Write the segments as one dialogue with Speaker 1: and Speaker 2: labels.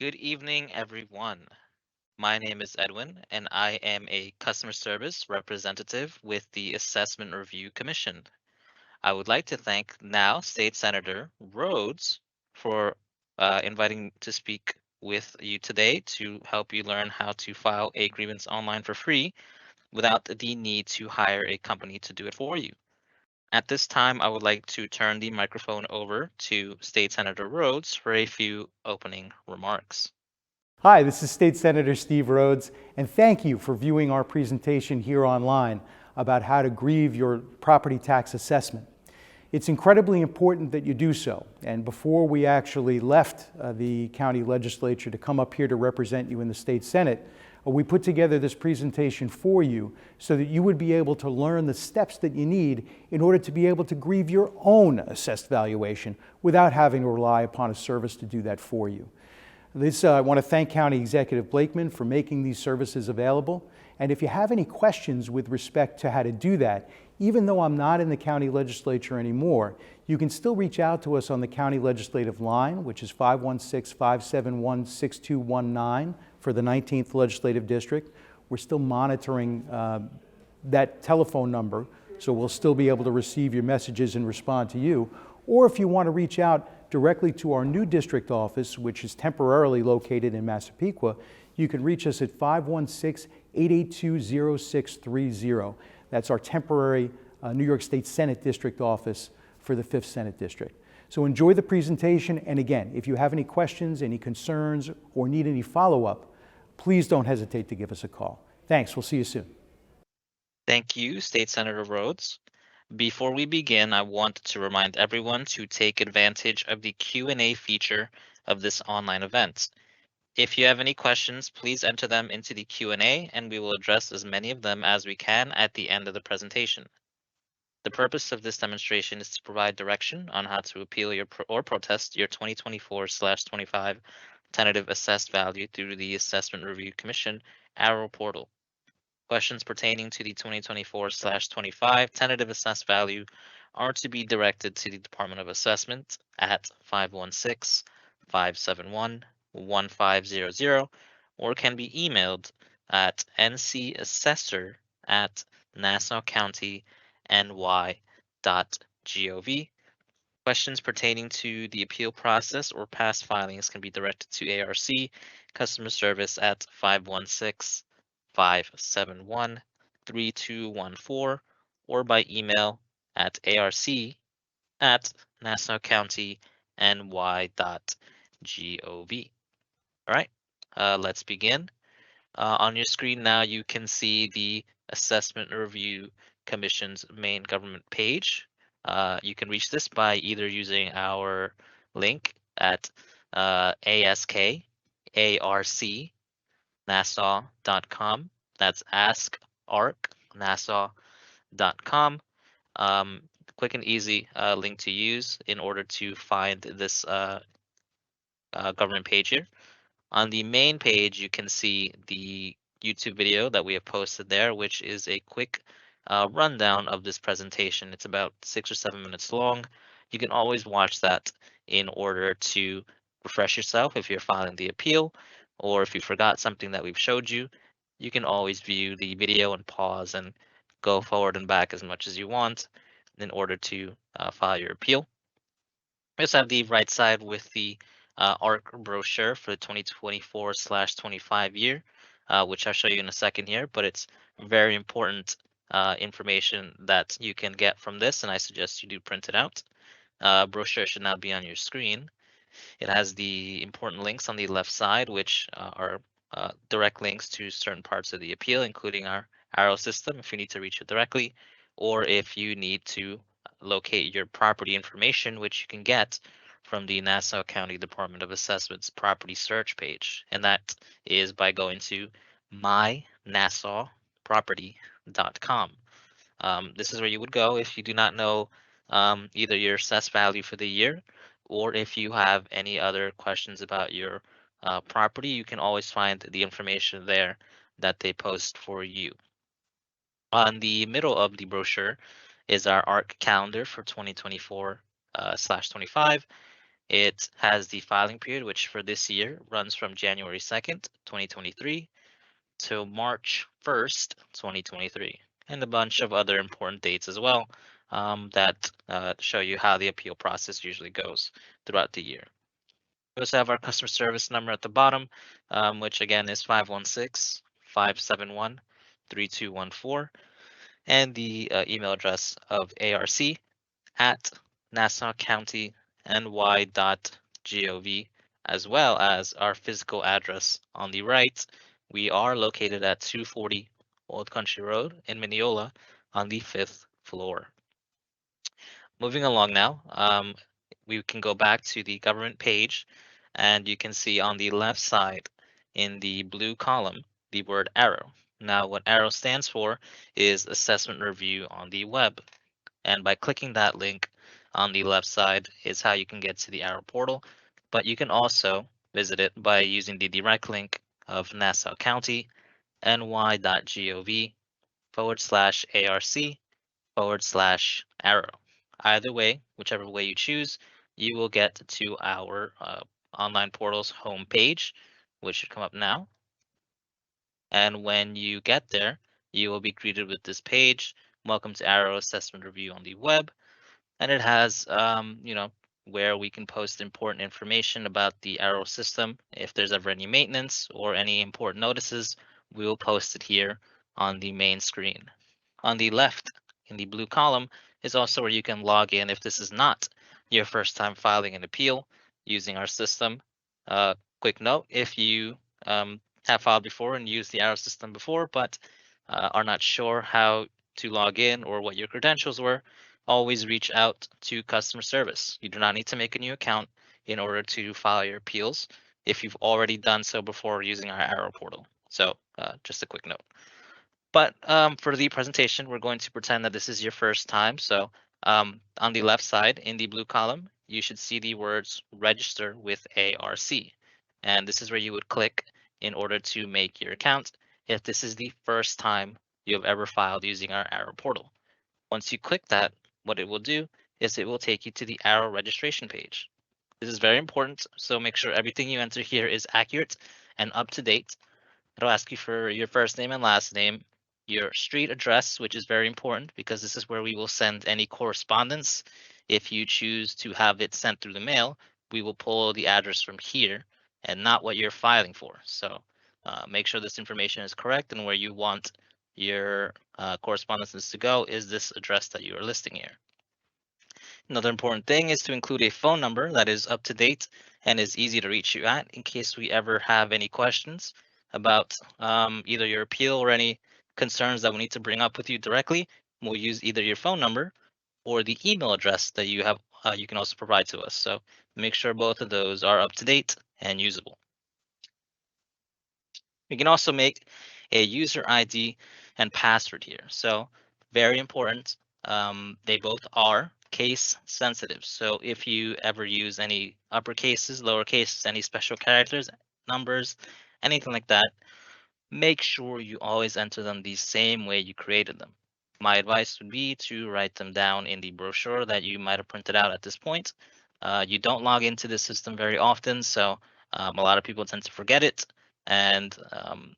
Speaker 1: Good evening, everyone. My name is Edwin, and I am a customer service representative with the Assessment Review Commission. I would like to thank now State Senator Rhoads for inviting to speak with you today to help you learn how to file a grievance online for free without the need to hire a company to do it for you. At this time, I would like to turn the microphone over to State Senator Rhoads for a few opening remarks.
Speaker 2: Hi, this is State Senator Steve Rhoads, and thank you for viewing our presentation here online about how to grieve your property tax assessment. It's incredibly important that you do so, and before we actually left the county legislature to come up here to represent you in the state senate, we put together this presentation for you so that you would be able to learn the steps that you need in order to be able to grieve your own assessed valuation without having to rely upon a service to do that for you. I want to thank County Executive Blakeman for making these services available. And if you have any questions with respect to how to do that, even though I'm not in the county legislature anymore, you can still reach out to us on the county legislative line, which is 516-571-6219 for the 19th Legislative District. We're still monitoring that telephone number, so we'll still be able to receive your messages and respond to you. Or if you want to reach out directly to our new district office, which is temporarily located in Massapequa, you can reach us at 516-882-0630. That's our temporary New York State Senate District office for the 5th Senate District. So enjoy the presentation, and again, if you have any questions, any concerns, or need any follow-up, please don't hesitate to give us a call. Thanks, we'll see you soon.
Speaker 1: Thank you, State Senator Rhodes. Before we begin, I want to remind everyone to take advantage of the Q&A feature of this online event. If you have any questions, please enter them into the Q&A and we will address as many of them as we can at the end of the presentation. The purpose of this demonstration is to provide direction on how to appeal or protest your 2024/25 tentative assessed value through the Assessment Review Commission Arrow portal. Questions pertaining to the 2024/25 tentative assessed value are to be directed to the Department of Assessment at 516-571-1500 or can be emailed at ncassessor@nassaucounty.ny.gov. Questions pertaining to the appeal process or past filings can be directed to ARC customer service at 516-571-3214 or by email at arc@nassaucounty.ny.gov. All right, let's begin. On your screen now, you can see the Assessment Review Commission's main government page. You can reach this by either using our link at askarcnassau.com. That's askarcnassau.com. Quick and easy link to use in order to find this government page here. On the main page, you can see the YouTube video that we have posted there, which is a quick rundown of this presentation. It's about 6 or 7 minutes long. You can always watch that in order to refresh yourself if you're filing the appeal, or if you forgot something that we've showed you, you can always view the video and pause and go forward and back as much as you want in order to file your appeal. We also have the right side with the ARC brochure for the 2024/25 year, which I'll show you in a second here, but it's very important information that you can get from this, and I suggest you do print it out. Brochure should now be on your screen. It has the important links on the left side, which are direct links to certain parts of the appeal, including our arrow system if you need to reach it directly, or if you need to locate your property information, which you can get from the Nassau County Department of Assessment's property search page. And that is by going to mynassauproperty.com. This is where you would go if you do not know either your assessed value for the year, or if you have any other questions about your property, you can always find the information there that they post for you. On the middle of the brochure is our ARC calendar for 2024/25. It has the filing period, which for this year runs from January 2nd, 2023 to March 1st, 2023, and a bunch of other important dates as well that show you how the appeal process usually goes throughout the year. We also have our customer service number at the bottom, which again is 516-571-3214, and the email address of ARC at nassaucountyny.gov, as well as our physical address on the right. We are located at 240 Old Country Road in Mineola on the 5th floor. Moving along now, we can go back to the government page, and you can see on the left side in the blue column the word arrow. Now, what arrow stands for is assessment review on the web. And by clicking that link on the left side is how you can get to the Arrow portal. But you can also visit it by using the direct link of Nassau County, ny.gov/ARC/arrow. Either way, whichever way you choose, you will get to our online portal's home page, which should come up now. And when you get there, you will be greeted with this page. Welcome to Arrow Assessment Review on the web. And it has, where we can post important information about the Arrow system. If there's ever any maintenance or any important notices, we will post it here on the main screen. On the left, in the blue column, is also where you can log in if this is not your first time filing an appeal using our system. Quick note, if you have filed before and used the Arrow system before, but are not sure how to log in or what your credentials were, always reach out to customer service. You do not need to make a new account in order to file your appeals if you've already done so before using our Arrow portal. So just a quick note. But for the presentation, we're going to pretend that this is your first time. So on the left side in the blue column, you should see the words register with ARC. And this is where you would click in order to make your account if this is the first time you have ever filed using our Arrow portal. Once you click that, what it will do is it will take you to the Arrow registration page. This is very important, so make sure everything you enter here is accurate and up to date. It'll ask you for your first name and last name, your street address, which is very important because this is where we will send any correspondence. If you choose to have it sent through the mail, we will pull the address from here and not what you're filing for. So make sure this information is correct, and where you want your correspondences to go is this address that you are listing here. Another important thing is to include a phone number that is up to date and is easy to reach you at in case we ever have any questions about either your appeal or any concerns that we need to bring up with you directly. We'll use either your phone number or the email address that you have. You can also provide to us. So make sure both of those are up to date and usable. We can also make a user ID and password here. So very important. They both are case sensitive. So if you ever use any uppercases, lowercases, any special characters, numbers, anything like that, make sure you always enter them the same way you created them. My advice would be to write them down in the brochure that you might have printed out at this point. You don't log into the system very often, so a lot of people tend to forget it. And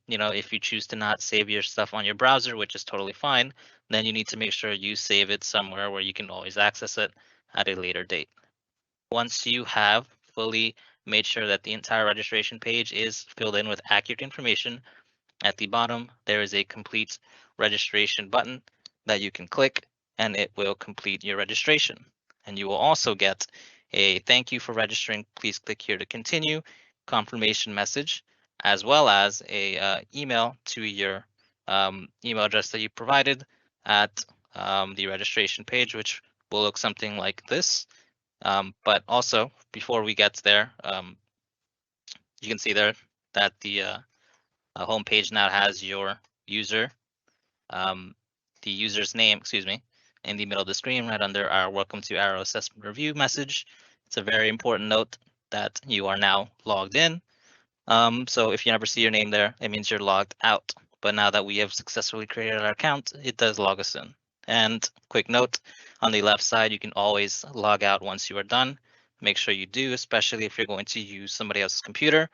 Speaker 1: if you choose to not save your stuff on your browser, which is totally fine, then you need to make sure you save it somewhere where you can always access it at a later date. Once you have fully made sure that the entire registration page is filled in with accurate information, at the bottom, there is a complete registration button that you can click, and it will complete your registration. And you will also get a thank you for registering. Please click here to continue confirmation message, as well as a email to your email address that you provided at the registration page, which will look something like this. But also, before we get there, you can see there that the home page now has your user, the user's name, in the middle of the screen right under our Welcome to Arrow Assessment Review message. It's a very important note that you are now logged in. So if you never see your name there, it means you're logged out. But now that we have successfully created our account, it does log us in. And quick note, on the left side, you can always log out once you are done. Make sure you do, especially if you're going to use somebody else's computer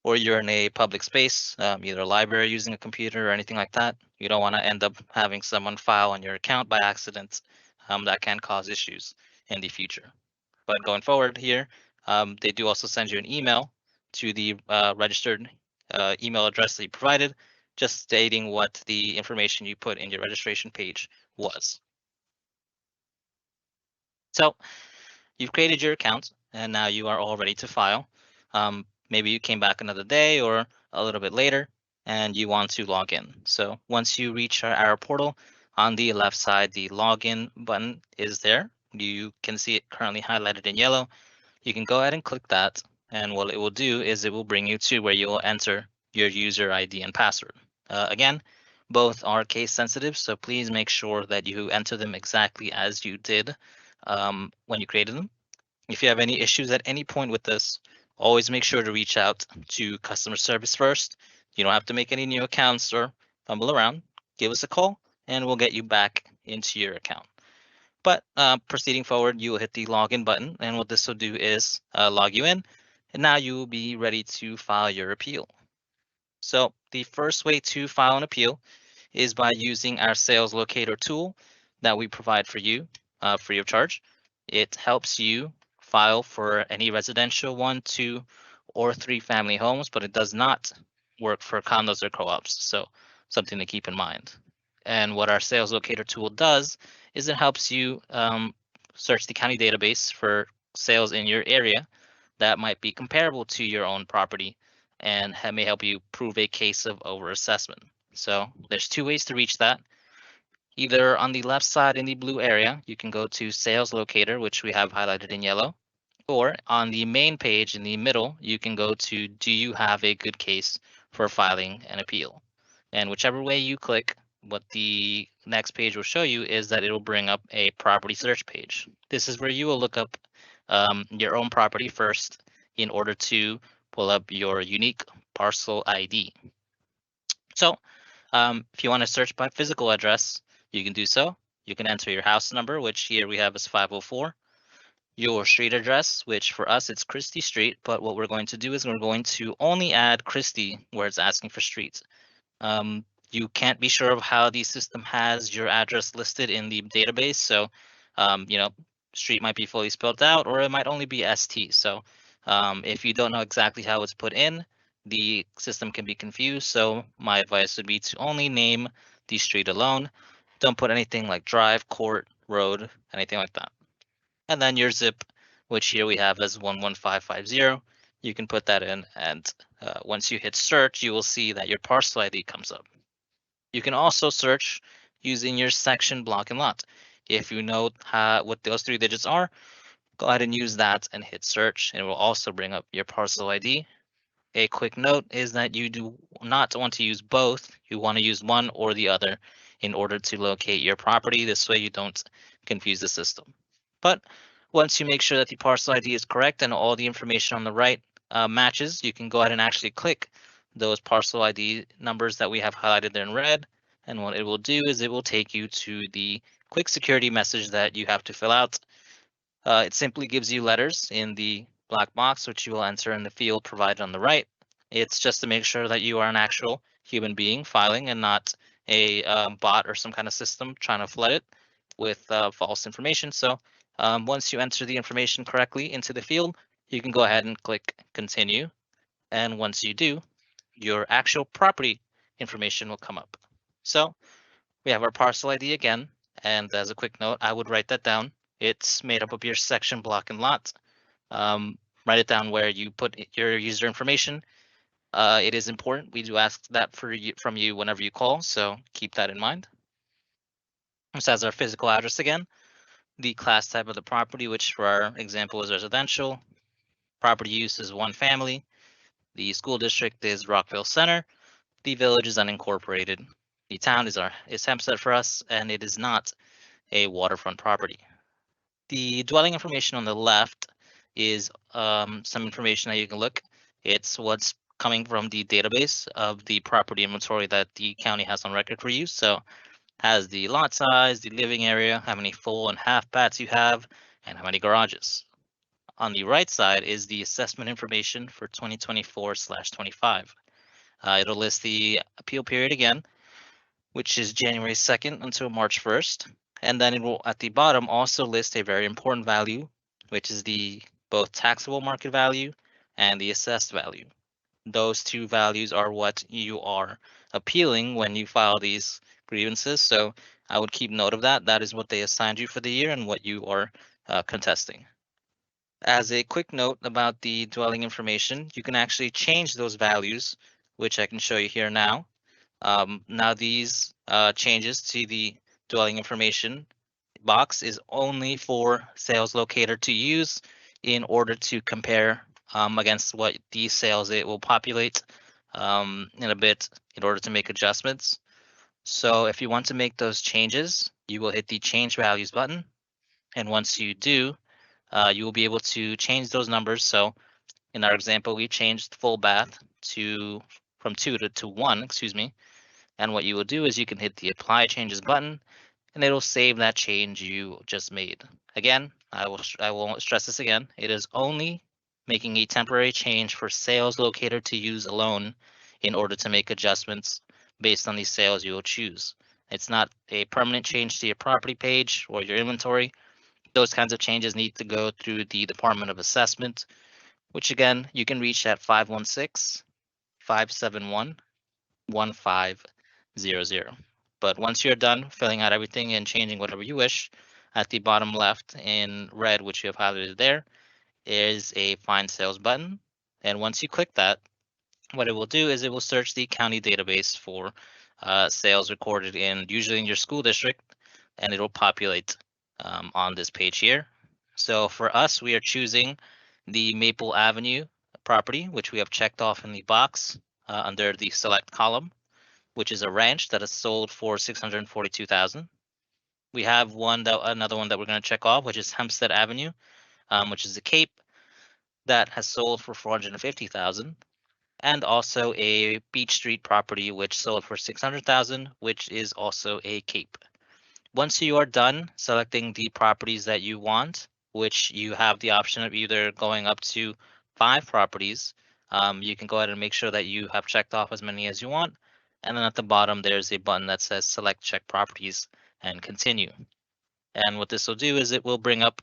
Speaker 1: or you're in a public space, either a library using a computer or anything like that. You don't want to end up having someone file on your account by accident. That can cause issues in the future. But going forward here, they do also send you an email to the registered email address that you provided, just stating what the information you put in your registration page was. So you've created your account and now you are all ready to file. Maybe you came back another day or a little bit later and you want to log in. So once you reach our portal, on the left side, the login button is there. You can see it currently highlighted in yellow. You can go ahead and click that. And what it will do is it will bring you to where you will enter your user ID and password. Again, both are case sensitive, so please make sure that you enter them exactly as you did when you created them. If you have any issues at any point with this, always make sure to reach out to customer service first. You don't have to make any new accounts or fumble around. Give us a call and we'll get you back into your account. But proceeding forward, you will hit the login button, and what this will do is log you in, and now you will be ready to file your appeal. So the first way to file an appeal is by using our sales locator tool that we provide for you free of charge. It helps you file for any residential 1, 2, or 3 family homes, but it does not work for condos or co-ops. So something to keep in mind. And what our sales locator tool does is it helps you search the county database for sales in your area that might be comparable to your own property and may help you prove a case of overassessment. So there's 2 ways to reach that. Either on the left side in the blue area, you can go to sales locator, which we have highlighted in yellow, or on the main page in the middle, you can go to do you have a good case for filing an appeal? And whichever way you click, what the next page will show you is that it will bring up a property search page. This is where you will look up your own property first in order to pull up your unique parcel ID. So if you want to search by physical address, you can do so. You can enter your house number, which here we have is 504. Your street address, which for us it's Christie Street, but what we're going to do is we're going to only add Christie where it's asking for streets. You can't be sure of how the system has your address listed in the database, so you know, street might be fully spelled out or it might only be ST. So if you don't know exactly how it's put in, the system can be confused. So my advice would be to only name the street alone. Don't put anything like drive, court, road, anything like that. And then your zip, which here we have as 11550. You can put that in, and once you hit search, you will see that your parcel ID comes up. You can also search using your section, block, and lot. If you know what those 3 digits are, go ahead and use that and hit search, and it will also bring up your parcel ID. A quick note is that you do not want to use both. You want to use one or the other in order to locate your property. This way you don't confuse the system. But once you make sure that the parcel ID is correct and all the information on the right matches, you can go ahead and actually click those parcel ID numbers that we have highlighted there in red. And what it will do is it will take you to the quick security message that you have to fill out. It simply gives you letters in the black box, which you will enter in the field provided on the right. It's just to make sure that you are an actual human being filing and not a bot or some kind of system trying to flood it with false information. So once you enter the information correctly into the field, you can go ahead and click continue. And once you do, your actual property information will come up. So we have our parcel ID again. And as a quick note, I would write that down. It's made up of your section, block, and lot. Write it down where you put your user information. It is important. We do ask that from you whenever you call, so keep that in mind. This has our physical address again. The class type of the property, which for our example is residential. Property use is 1 family. The school district is Rockville Center. The village is unincorporated. The town is Hempstead for us, and it is not a waterfront property. The dwelling information on the left is some information that you can look. It's what's coming from the database of the property inventory that the county has on record for you. So has the lot size, the living area, how many full and half baths you have, and how many garages. On the right side is the assessment information for 2024/25. It'll list the appeal period again, which is January 2nd until March 1st. And then it will, at the bottom, also list a very important value, which is the both taxable market value and the assessed value. Those two values are what you are appealing when you file these grievances. So I would keep note of that. That is what they assigned you for the year and what you are contesting. As a quick note about the dwelling information, you can actually change those values, which I can show you here now. Now these changes to the dwelling information box is only for sales locator to use in order to compare against what these sales it will populate in a bit in order to make adjustments. So if you want to make those changes, you will hit the change values button. And once you do, you will be able to change those numbers. So in our example, we changed full bath to from 2 to 1, excuse me. And what you will do is you can hit the apply changes button and it'll save that change you just made. Again, I will stress this again. It is only making a temporary change for sales locator to use alone in order to make adjustments based on the sales you will choose. It's not a permanent change to your property page or your inventory. Those kinds of changes need to go through the Department of Assessment, which again, you can reach at 516-571-1500. But once you're done filling out everything and changing whatever you wish, at the bottom left in red, which you have highlighted there, is a find sales button. And once you click that, what it will do is it will search the county database for sales recorded in usually in your school district, and it'll populate on this page here. So for us, we are choosing the Maple Avenue property, which we have checked off in the box under the select column, which is a ranch that is sold for $642,000. We have another one that we're going to check off, which is Hempstead Avenue, which is a Cape that has sold for $450,000, and also a Beach Street property which sold for $600,000, which is also a Cape. Once you are done selecting the properties that you want, which you have the option of either going up to 5 properties, you can go ahead and make sure that you have checked off as many as you want. And then at the bottom, there's a button that says select check properties and continue. And what this will do is it will bring up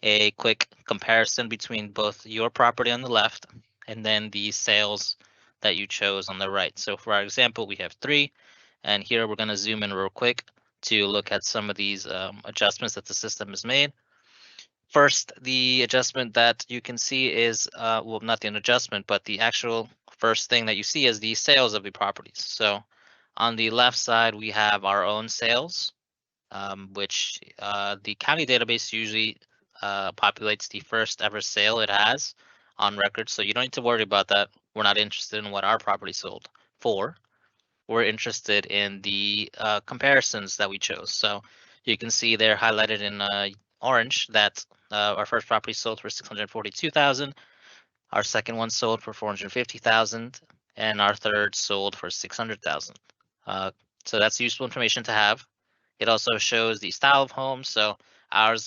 Speaker 1: a quick comparison between both your property on the left and then the sales that you chose on the right. So for our example, we have 3, and here we're going to zoom in real quick to look at some of these adjustments that the system has made. First, the adjustment that you can see is, well, not the adjustment, but the actual first thing that you see is the sales of the properties. So on the left side, we have our own sales, which the county database usually populates the first ever sale it has on record. So you don't need to worry about that. We're not interested in what our property sold for. We're interested in the comparisons that we chose. So you can see they're highlighted in orange that our first property sold for $642,000, our second one sold for $450,000, and our third sold for $600,000. So that's useful information to have. It also shows the style of home. So our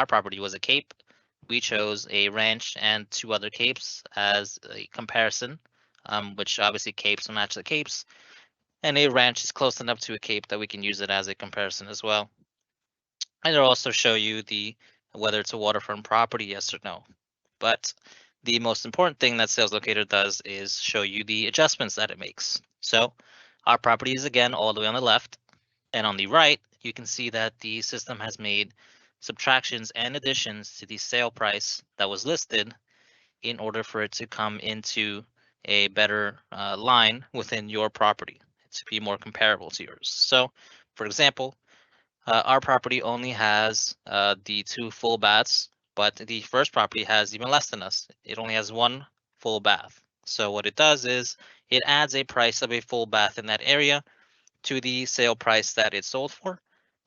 Speaker 1: property was a Cape. We chose a ranch and 2 other Capes as a comparison, which obviously Capes will match the Capes. And a ranch is close enough to a Cape that we can use it as a comparison as well. And it'll also show you whether it's a waterfront property, yes or no. But the most important thing that Sales Locator does is show you the adjustments that it makes. So our property is again all the way on the left, and on the right, you can see that the system has made subtractions and additions to the sale price that was listed in order for it to come into a better line within your property to be more comparable to yours. So, for example, our property only has the 2 full baths, but the first property has even less than us. It only has 1 full bath. So what it does is it adds a price of a full bath in that area to the sale price that it sold for,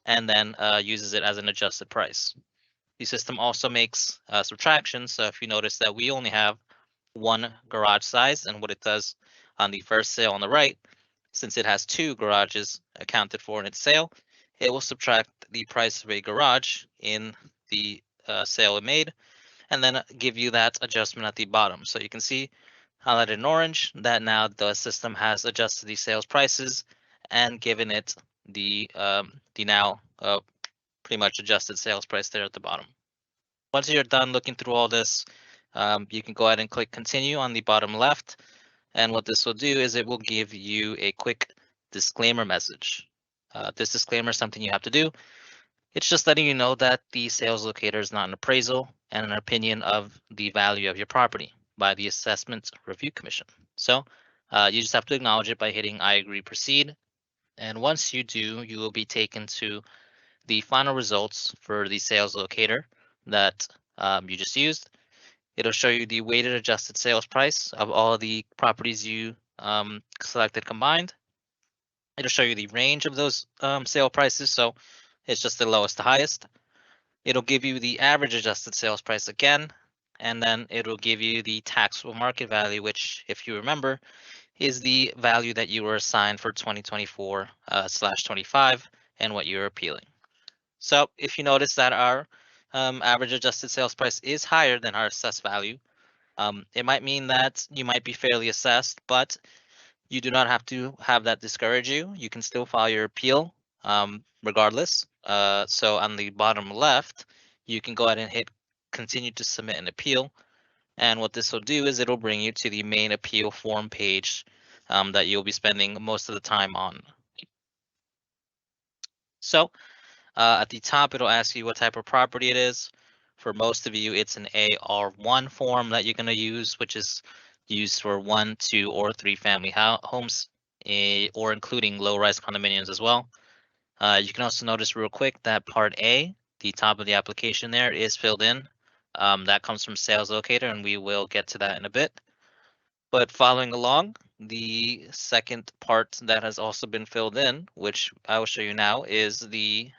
Speaker 1: and then uses it as an adjusted price. The system also makes subtractions. So if you notice that we only have 1 garage size, and what it does on the first sale on the right, since it has 2 garages accounted for in its sale, it will subtract the price of a garage in the sale it made, and then give you that adjustment at the bottom. So you can see highlighted in orange that now the system has adjusted the sales prices and given it the now pretty much adjusted sales price there at the bottom. Once you're done looking through all this, you can go ahead and click continue on the bottom left. And what this will do is it will give you a quick disclaimer message. This disclaimer is something you have to do. It's just letting you know that the sales locator is not an appraisal and an opinion of the value of your property by the Assessment Review Commission. So you just have to acknowledge it by hitting I agree, proceed. And once you do, you will be taken to the final results for the sales locator that you just used. It'll show you the weighted adjusted sales price of all the properties you selected combined. It'll show you the range of those sale prices. So it's just the lowest to highest. It'll give you the average adjusted sales price again, and then it'll give you the taxable market value, which, if you remember, is the value that you were assigned for 2024/25 and what you're appealing. So if you notice that our average adjusted sales price is higher than our assessed value, it might mean that you might be fairly assessed, but you do not have to have that discourage you. You can still file your appeal regardless. So on the bottom left, you can go ahead and hit continue to submit an appeal. And what this will do is it'll bring you to the main appeal form page that you'll be spending most of the time on. So at the top, it'll ask you what type of property it is. For most of you, it's an AR1 form that you're going to use, which is used for 1, 2, or 3 family homes, or including low-rise condominiums as well. You can also notice real quick that Part A, the top of the application there, is filled in. That comes from Sales Locator, and we will get to that in a bit. But following along, the second part that has also been filled in, which I will show you now, is the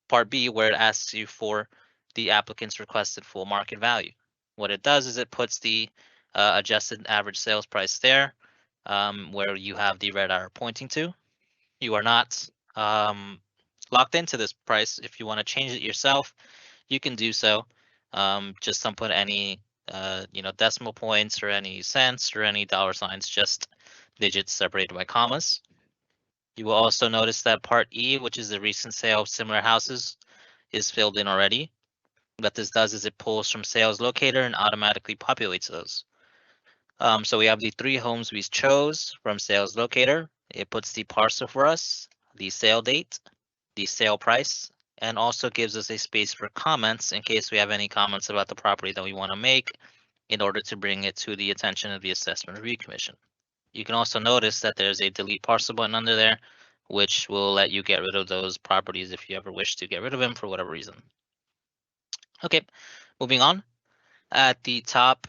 Speaker 1: Part B, where it asks you for the applicant's requested full market value. What it does is it puts the adjusted average sales price there, where you have the red arrow pointing to. You are not locked into this price. If you want to change it yourself, you can do so. Just don't put any decimal points or any cents or any dollar signs, just digits separated by commas. You will also notice that Part E, which is the recent sale of similar houses, is filled in already. What this does is it pulls from Sales Locator and automatically populates those. So we have the 3 homes we chose from Sales Locator. It puts the parcel for us, the sale date, the sale price, and also gives us a space for comments in case we have any comments about the property that we want to make in order to bring it to the attention of the Assessment Review Commission. You can also notice that there's a delete parcel button under there, which will let you get rid of those properties if you ever wish to get rid of them for whatever reason. Okay, moving on. At the top,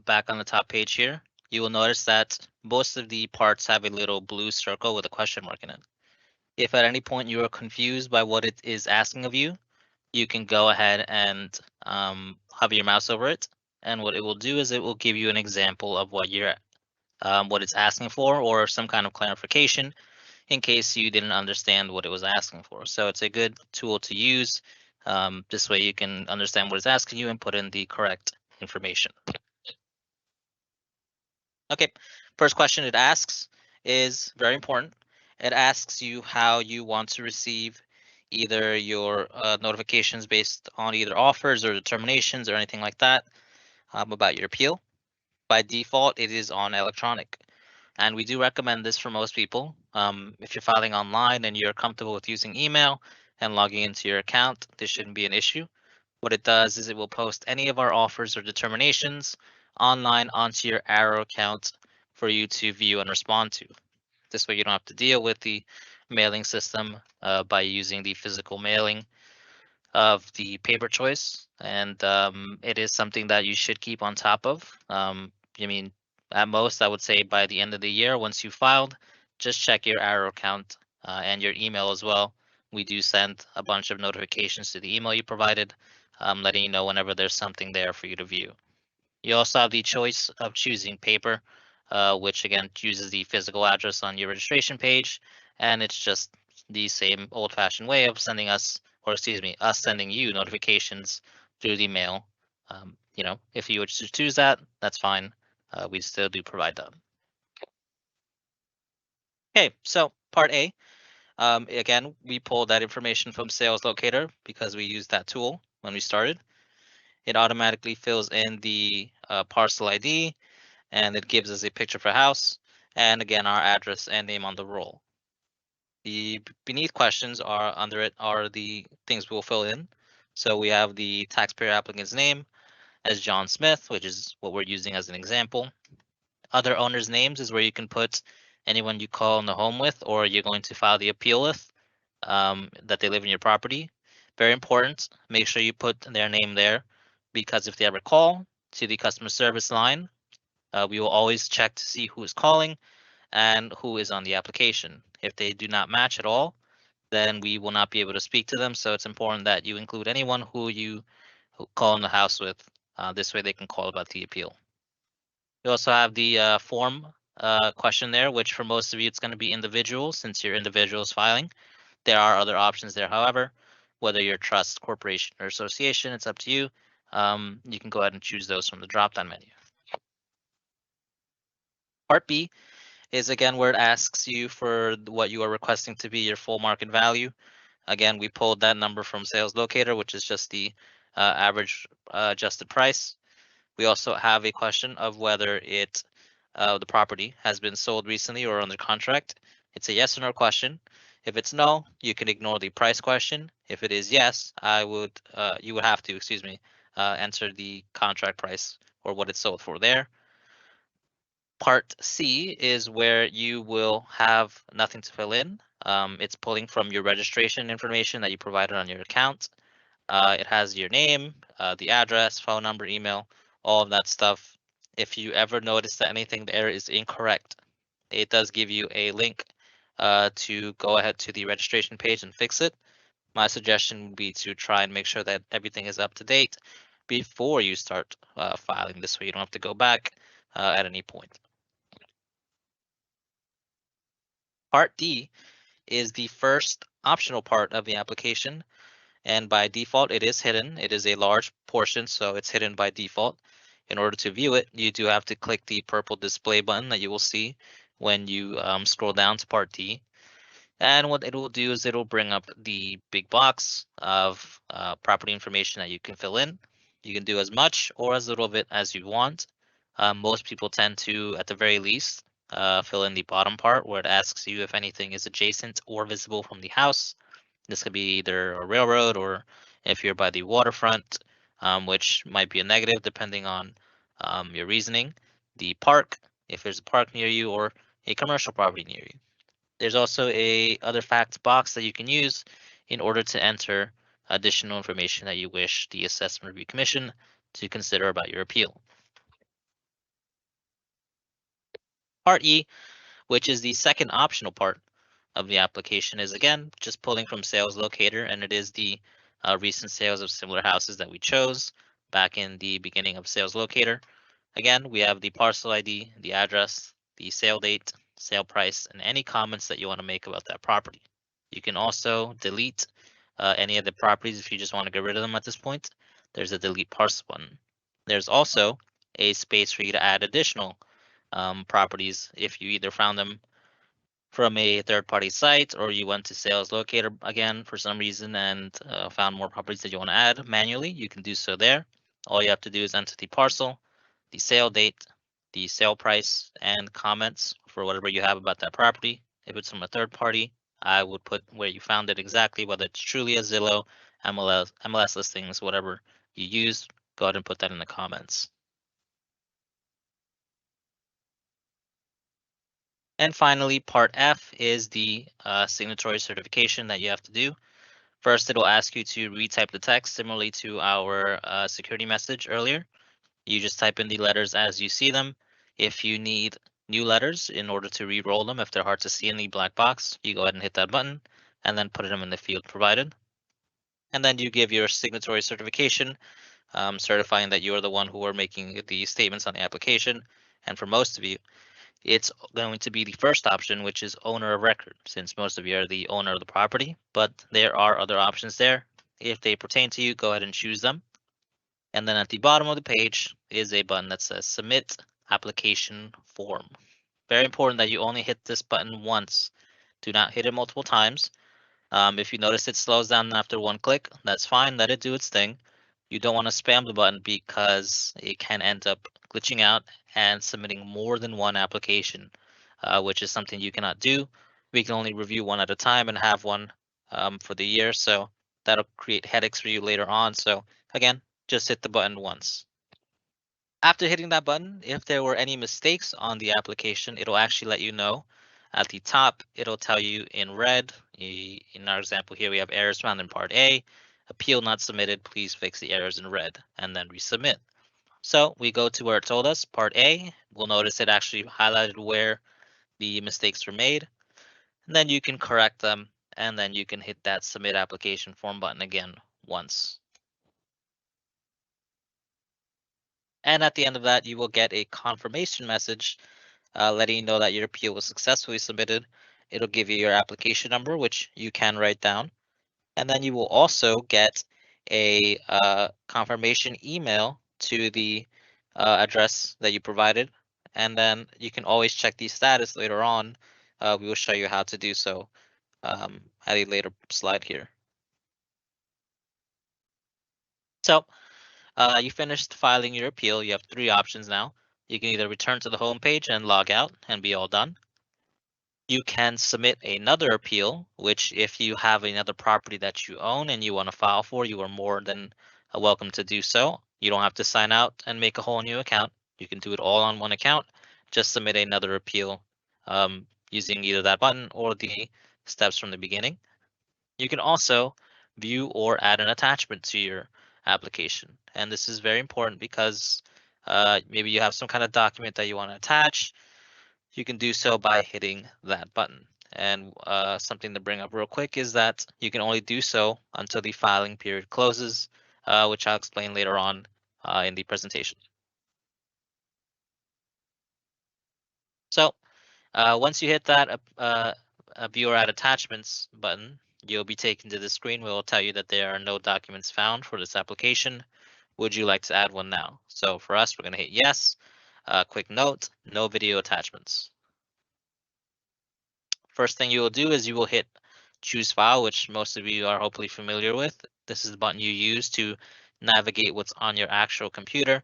Speaker 1: back on the top page here, you will notice that most of the parts have a little blue circle with a question mark in it. If at any point you are confused by what it is asking of you, you can go ahead and hover your mouse over it. And what it will do is it will give you an example of what it's asking for, or some kind of clarification in case you didn't understand what it was asking for. So it's a good tool to use. This way you can understand what it's asking you and put in the correct information. Okay, first question it asks is very important. It asks you how you want to receive either your notifications based on either offers or determinations or anything like that about your appeal. By default, it is on electronic. And we do recommend this for most people. If you're filing online and you're comfortable with using email and logging into your account, this shouldn't be an issue. What it does is it will post any of our offers or determinations online onto your Arrow account for you to view and respond to. This way you don't have to deal with the mailing system by using the physical mailing of the paper choice. And it is something that you should keep on top of. At most, I would say by the end of the year, once you filed, just check your Arrow account and your email as well. We do send a bunch of notifications to the email you provided, letting you know whenever there's something there for you to view. You also have the choice of choosing paper, which again uses the physical address on your registration page, and it's just the same old-fashioned way of sending us, or excuse me, us sending you notifications through the mail. If you wish to choose that, that's fine. We still do provide that. Okay, so part A. Again, we pulled that information from Sales Locator because we used that tool when we started. It automatically fills in the parcel ID, and it gives us a picture for house, and again, our address and name on the roll. The beneath questions are under it are the things we'll fill in. So we have the taxpayer applicant's name as John Smith, which is what we're using as an example. Other owners' names is where you can put anyone you call in the home with, or you're going to file the appeal with, that they live in your property. Very important. Make sure you put their name there, because if they ever call to the customer service line, we will always check to see who is calling and who is on the application. If they do not match at all, then we will not be able to speak to them. So it's important that you include anyone who you call in the house with. This way they can call about the appeal. We also have the form question there, which for most of you, it's going to be individual since your individual is filing. There are other options there, however, whether you're a trust, corporation, or association, it's up to you. You can go ahead and choose those from the drop-down menu. Part B is again where it asks you for what you are requesting to be your full market value. Again, we pulled that number from Sales Locator, which is just the average adjusted price. We also have a question of whether the property has been sold recently or under contract. It's a yes or no question. If it's no, you can ignore the price question. If it is yes, you would have to, enter the contract price or what it's sold for there. Part C is where you will have nothing to fill in. It's pulling from your registration information that you provided on your account. It has your name, the address, phone number, email, all of that stuff. If you ever notice that anything there is incorrect, it does give you a link to go ahead to the registration page and fix it. My suggestion would be to try and make sure that everything is up to date before you start filing. This way you don't have to go back at any point. Part D is the first optional part of the application, and by default it is hidden. It is a large portion, so it's hidden by default. In order to view it, you do have to click the purple display button that you will see when you scroll down to Part D. And what it will do is it'll bring up the big box of property information that you can fill in. You can do as much or as little of it as you want. Most people tend to, at the very least, fill in the bottom part where it asks you if anything is adjacent or visible from the house. This could be either a railroad or if you're by the waterfront, which might be a negative depending on your reasoning. The park, if there's a park near you, or a commercial property near you. There's also a other facts box that you can use in order to enter additional information that you wish the Assessment Review Commission to consider about your appeal. Part E, which is the second optional part of the application, is again just pulling from Sales Locator, and it is the recent sales of similar houses that we chose back in the beginning of Sales Locator. Again, we have the parcel ID, the address, the sale date, sale price, and any comments that you want to make about that property. You can also delete any of the properties if you just want to get rid of them at this point. There's a delete parcel button. There's also a space for you to add additional properties if you either found them from a third-party site or you went to Sales Locator again for some reason and found more properties that you want to add manually. You can do so there. All you have to do is enter the parcel, the sale date, the sale price, and comments for whatever you have about that property. If it's from a third party, I would put where you found it exactly, whether it's truly a Zillow, MLS listings, whatever you use, go ahead and put that in the comments. And finally, part F is the signatory certification that you have to do. First, it'll ask you to retype the text similarly to our security message earlier. You just type in the letters as you see them. If you need new letters in order to re-roll them, if they're hard to see in the black box, you go ahead and hit that button and then put them in the field provided. And then you give your signatory certification, certifying that you are the one who are making the statements on the application. And for most of you, it's going to be the first option, which is owner of record, since most of you are the owner of the property, but there are other options there. If they pertain to you, go ahead and choose them. And then at the bottom of the page is a button that says Submit Application Form. Very important that you only hit this button once. Do not hit it multiple times. If you notice it slows down after one click, that's fine. Let it do its thing. You don't want to spam the button because it can end up glitching out and submitting more than one application, which is something you cannot do. We can only review one at a time and have one for the year. So that'll create headaches for you later on. So again, just hit the button once. After hitting that button, if there were any mistakes on the application, it'll actually let you know. At the top, it'll tell you in red. In our example here, we have errors found in part A. Appeal not submitted. Please fix the errors in red and then resubmit. So we go to where it told us, part A. We'll notice it actually highlighted where the mistakes were made. And then you can correct them, and then you can hit that submit application form button again once. And at the end of that, you will get a confirmation message letting you know that your appeal was successfully submitted. It'll give you your application number, which you can write down. And then you will also get a confirmation email to the address that you provided. And then you can always check the status later on. We will show you how to do so at a later slide here. So you finished filing your appeal. You have three options now. You can either return to the home page and log out and be all done. You can submit another appeal, which if you have another property that you own and you want to file for, you are more than welcome to do so. You don't have to sign out and make a whole new account. You can do it all on one account. Just submit another appeal using either that button or the steps from the beginning. You can also view or add an attachment to your application. And this is very important because maybe you have some kind of document that you want to attach. You can do so by hitting that button. And something to bring up real quick is that you can only do so until the filing period closes, which I'll explain later on in the presentation. So once you hit that view or add attachments button, you'll be taken to the screen where it will tell you that there are no documents found for this application. Would you like to add one now? So for us, we're going to hit yes. Quick note, no video attachments. First thing you will do is you will hit choose file, which most of you are hopefully familiar with. This is the button you use to navigate what's on your actual computer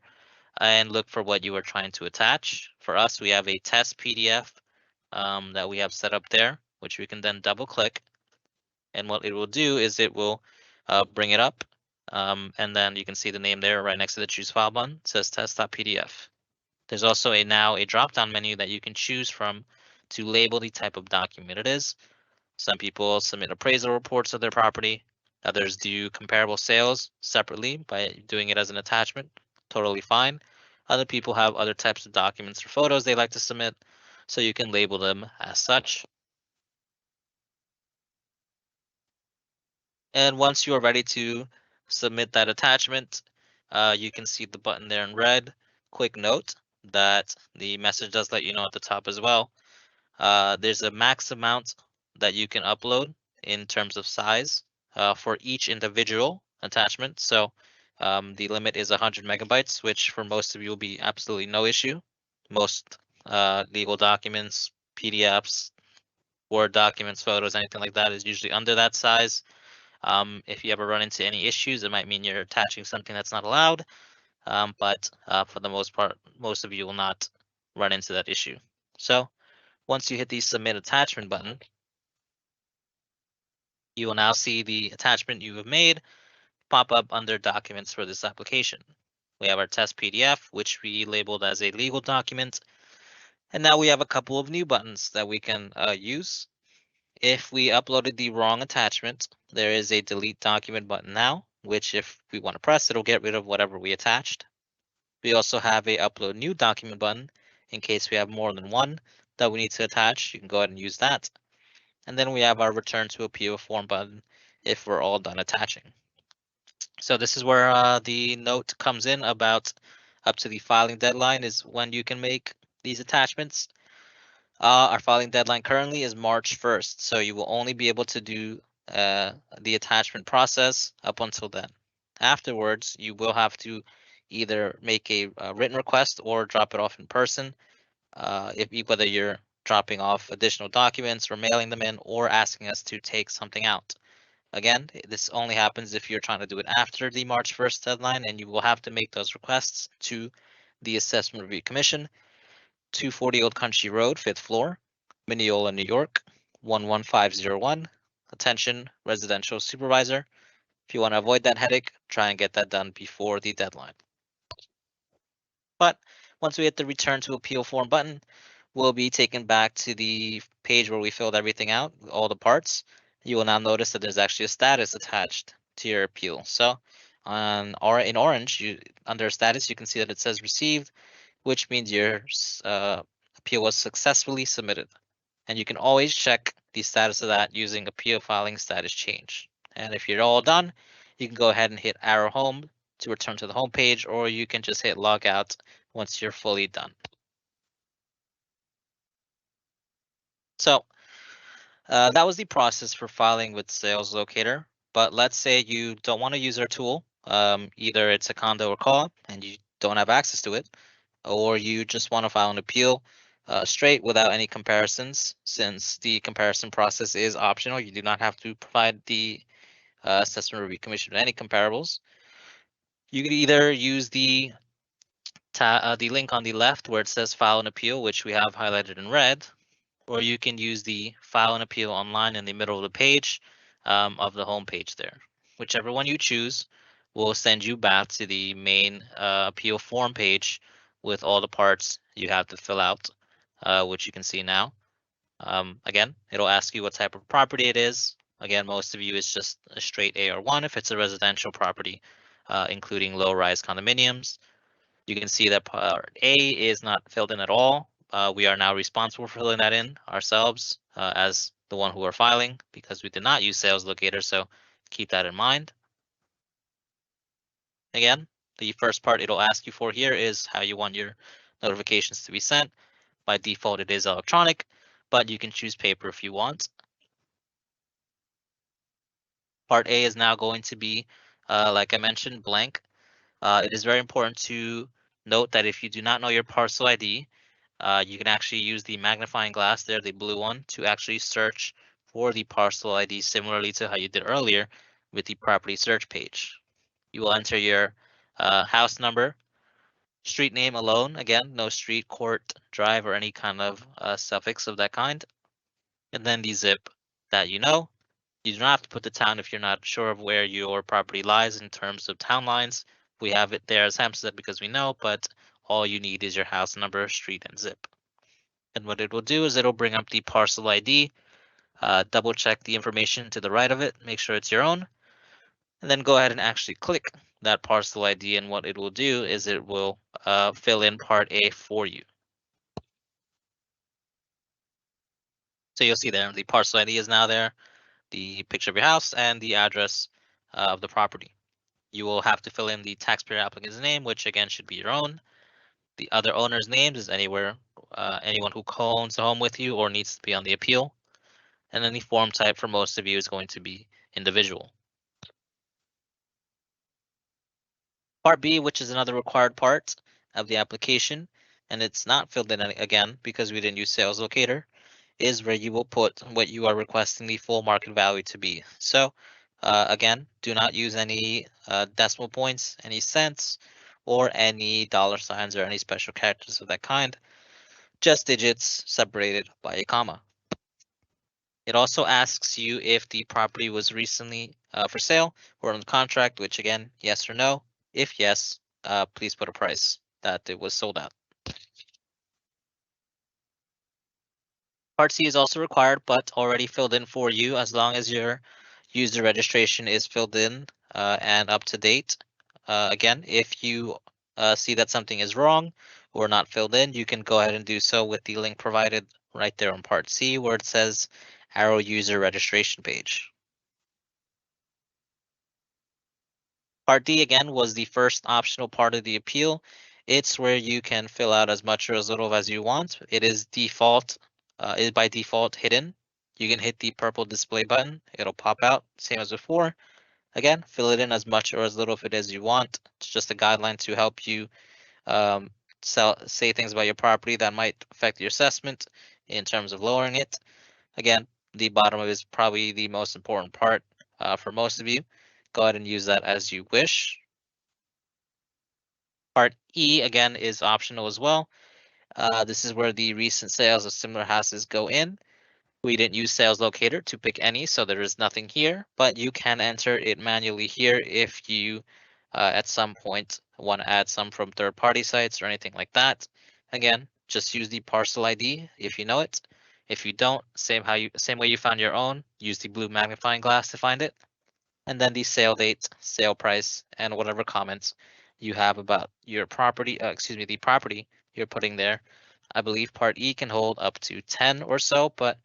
Speaker 1: and look for what you are trying to attach. For us, we have a test PDF that we have set up there, which we can then double click. And what it will do is it will bring it up. And then you can see the name there right next to the choose file button. It says test.pdf. There's also now a drop-down menu that you can choose from to label the type of document it is. Some people submit appraisal reports of their property. Others do comparable sales separately by doing it as an attachment. Totally fine. Other people have other types of documents or photos they like to submit, so you can label them as such. And once you are ready to submit that attachment, you can see the button there in red. Quick note that the message does let you know at the top as well. There's a max amount that you can upload in terms of size for each individual attachment. So the limit is 100 megabytes, which for most of you will be absolutely no issue. Most legal documents, PDFs, Word documents, photos, anything like that is usually under that size. If you ever run into any issues, it might mean you're attaching something that's not allowed. But for the most part, most of you will not run into that issue. So once you hit the submit attachment button, you will now see the attachment you have made pop up under documents for this application. We have our test PDF, which we labeled as a legal document. And now we have a couple of new buttons that we can use. If we uploaded the wrong attachment, there is a delete document button now, which if we want to press, it'll get rid of whatever we attached. We also have a upload new document button in case we have more than one that we need to attach. You can go ahead and use that. And then we have our return to appeal form button if we're all done attaching. So this is where the note comes in about up to the filing deadline is when you can make these attachments. Our filing deadline currently is March 1st, so you will only be able to do the attachment process up until then. Afterwards, you will have to either make a written request or drop it off in person. Whether you're dropping off additional documents or mailing them in or asking us to take something out. Again, this only happens if you're trying to do it after the March 1st deadline, and you will have to make those requests to the Assessment Review Commission, 240 Old Country Road, 5th floor, Mineola, New York, 11501. Attention, residential supervisor. If you want to avoid that headache, try and get that done before the deadline. But once we hit the return to appeal form button, we'll be taken back to the page where we filled everything out, all the parts. You will now notice that there's actually a status attached to your appeal. So in orange, under status, you can see that it says received, which means your appeal was successfully submitted. And you can always check the status of that using appeal filing status change. And if you're all done, you can go ahead and hit arrow home to return to the home page, or you can just hit log out once you're fully done. So that was the process for filing with Sales Locator. But let's say you don't want to use our tool. Either it's a condo or co-op and you don't have access to it, or you just want to file an appeal straight without any comparisons. Since the comparison process is optional, you do not have to provide the Assessment Review Commission with any comparables. You could either use the link on the left where it says file an appeal, which we have highlighted in red, or you can use the file and appeal online in the middle of the page of the home page there. Whichever one you choose will send you back to the main appeal form page with all the parts you have to fill out, which you can see now. Again, it'll ask you what type of property it is. Again, most of you is just a straight AR1 if it's a residential property, including low-rise condominiums. You can see that part A is not filled in at all. We are now responsible for filling that in ourselves as the one who are filing because we did not use Sales Locator, so keep that in mind. Again, the first part it'll ask you for here is how you want your notifications to be sent. By default, it is electronic, but you can choose paper if you want. Part A is now going to be, like I mentioned, blank. It is very important to note that if you do not know your parcel ID, you can actually use the magnifying glass there, the blue one, to actually search for the parcel ID similarly to how you did earlier with the property search page. You will enter your house number, street name alone, again, no street, court, drive, or any kind of suffix of that kind, and then the zip that you know. You do not have to put the town if you're not sure of where your property lies in terms of town lines. We have it there as Hampstead because we know, but all you need is your house number, street, and zip. And what it will do is it'll bring up the parcel ID, double check the information to the right of it, make sure it's your own, and then go ahead and actually click that parcel ID. And what it will do is it will fill in part A for you. So you'll see there, the parcel ID is now there, the picture of your house, and the address of the property. You will have to fill in the taxpayer applicant's name, which again should be your own. The other owner's names is anyone who co-owns the home with you or needs to be on the appeal. And then the form type for most of you is going to be individual. Part B, which is another required part of the application, and it's not filled in again because we didn't use Sales Locator, is where you will put what you are requesting the full market value to be. So again, do not use any decimal points, any cents, or any dollar signs or any special characters of that kind, just digits separated by a comma. It also asks you if the property was recently for sale or on contract, which again, yes or no. If yes, please put a price that it was sold out. Part C is also required, but already filled in for you as long as your user registration is filled in and up to date. Again, if you see that something is wrong or not filled in, you can go ahead and do so with the link provided right there on Part C where it says Arrow User Registration Page. Part D, again, was the first optional part of the appeal. It's where you can fill out as much or as little as you want. It is by default hidden. You can hit the purple display button. It'll pop out, same as before. Again, fill it in as much or as little of it as you want. It's just a guideline to help you um, say things about your property that might affect your assessment in terms of lowering it. Again, the bottom of it is probably the most important part for most of you. Go ahead and use that as you wish. Part E, again, is optional as well. This is where the recent sales of similar houses go in. We didn't use sales locator to pick any, so there is nothing here, but you can enter it manually here if you at some point want to add some from third-party sites or anything like that. Again, just use the parcel ID if you know it. If you don't, same way you found your own, use the blue magnifying glass to find it. And then the sale date, sale price, and whatever comments you have about your property, the property you're putting there. I believe part E can hold up to 10 or so, but